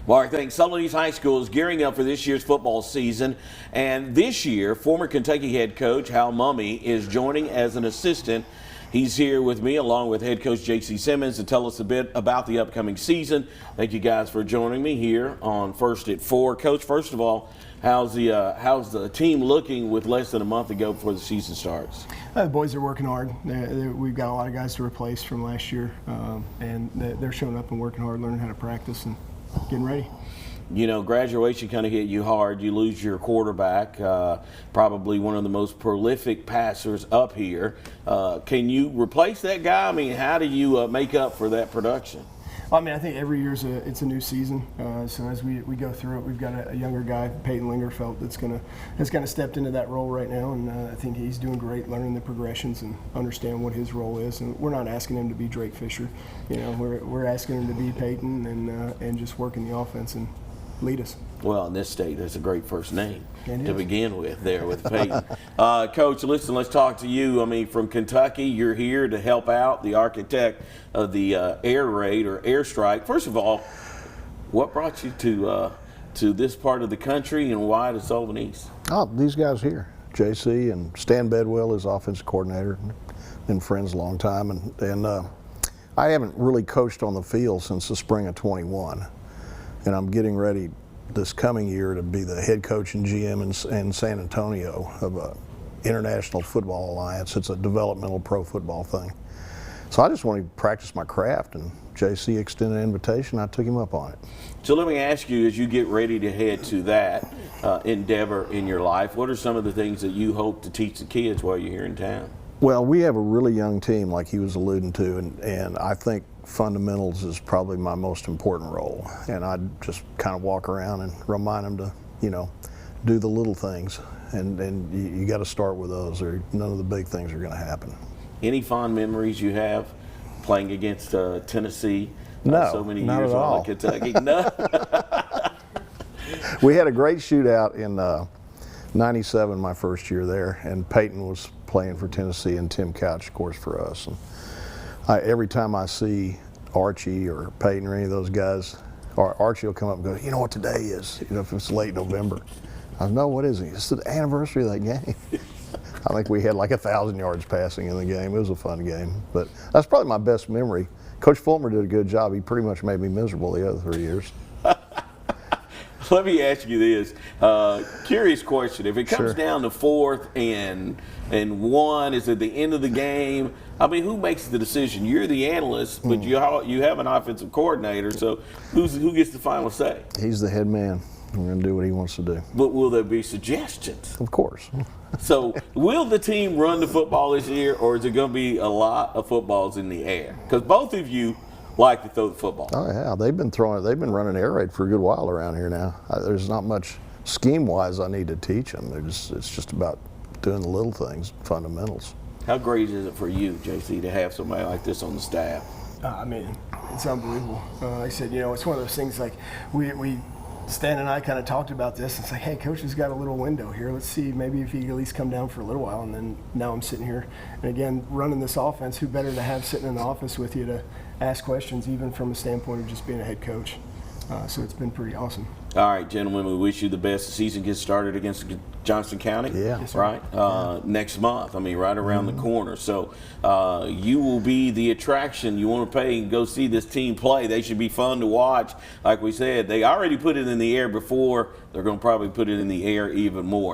Well, I think Sullivan East High School is gearing up for this year's football season. And this year, former Kentucky head coach Hal Mumme is joining as an assistant. He's here with me along with head coach J.C. Simmons to tell us a bit about the upcoming season. Thank you guys for joining me here on First at 4. Coach, first of all, how's the team looking with less than a month to go before the season starts? The boys are working hard. We've got a lot of guys to replace from last year, and they're showing up and working hard, learning how to practice and getting ready. You know, graduation kind of hit you hard. You lose your quarterback, probably one of the most prolific passers up here. Can you replace that guy? I mean, how do you make up for that production? Well, I mean, I think every year it's a new season. So as we go through it, we've got a younger guy, Peyton Lingerfeld, that's kind of stepped into that role right now, and I think he's doing great, learning the progressions and understand what his role is. And we're not asking him to be Drake Fisher, you know. We're asking him to be Peyton and just working the offense and lead us. Well, in this state, that's a great first name to begin with there with Peyton. Coach, listen, let's talk to you. I mean, from Kentucky, you're here to help out the architect of the air raid or airstrike. First of all, what brought you to this part of the country and why to Sullivan East? Oh, these guys here, JC and Stan Bedwell is offensive coordinator, been friends a long time, and I haven't really coached on the field since the spring of 21. And I'm getting ready this coming year to be the head coach and GM in San Antonio of an International Football Alliance. It's a developmental pro football thing. So I just wanted to practice my craft, and JC extended an invitation. I took him up on it. So let me ask you, as you get ready to head to that endeavor in your life, what are some of the things that you hope to teach the kids while you're here in town? Well, we have a really young team, like he was alluding to, and I think fundamentals is probably my most important role. And I just kind of walk around and remind them to, you know, do the little things, and you got to start with those, or none of the big things are going to happen. Any fond memories you have playing against Tennessee? No, so many not years at all. on Kentucky. No. We had a great shootout in '97, my first year there, and Peyton was playing for Tennessee and Tim Couch, of course, for us. And every time I see Archie or Peyton or any of those guys, or Archie will come up and go, "You know what today is?" You know, if it's late November. I know, what is it? It's the anniversary of that game. I think we had like 1,000 yards passing in the game. It was a fun game, but that's probably my best memory. Coach Fulmer did a good job. He pretty much made me miserable the other 3 years. Let me ask you this curious question: if it comes Sure. down to fourth and one is at the end of the game, I mean, who makes the decision? You're the analyst, but you have an offensive coordinator, so who gets the final say? He's the head man. We're going to do what he wants to do. But will there be suggestions? Of course. So will the team run the football this year, or is it going to be a lot of footballs in the air? Because both of you like to throw the football. Oh yeah, they've been running air raid for a good while around here now. There's not much scheme-wise I need to teach them. It's just about doing the little things, fundamentals. How great is it for you, JC, to have somebody like this on the staff? I mean, it's unbelievable. Like I said, you know, it's one of those things like we Stan and I kind of talked about this. It's like, hey, coach has got a little window here. Let's see, maybe if he can at least come down for a little while. And then now I'm sitting here, and again, running this offense. Who better to have sitting in the office with you to ask questions, even from a standpoint of just being a head coach. So it's been pretty awesome. All right, gentlemen, we wish you the best. The season gets started against Johnson County, Yeah. Yes, right? Next month. I mean, right around the corner. So you will be the attraction. You want to pay and go see this team play. They should be fun to watch. Like we said, they already put it in the air before. They're going to probably put it in the air even more.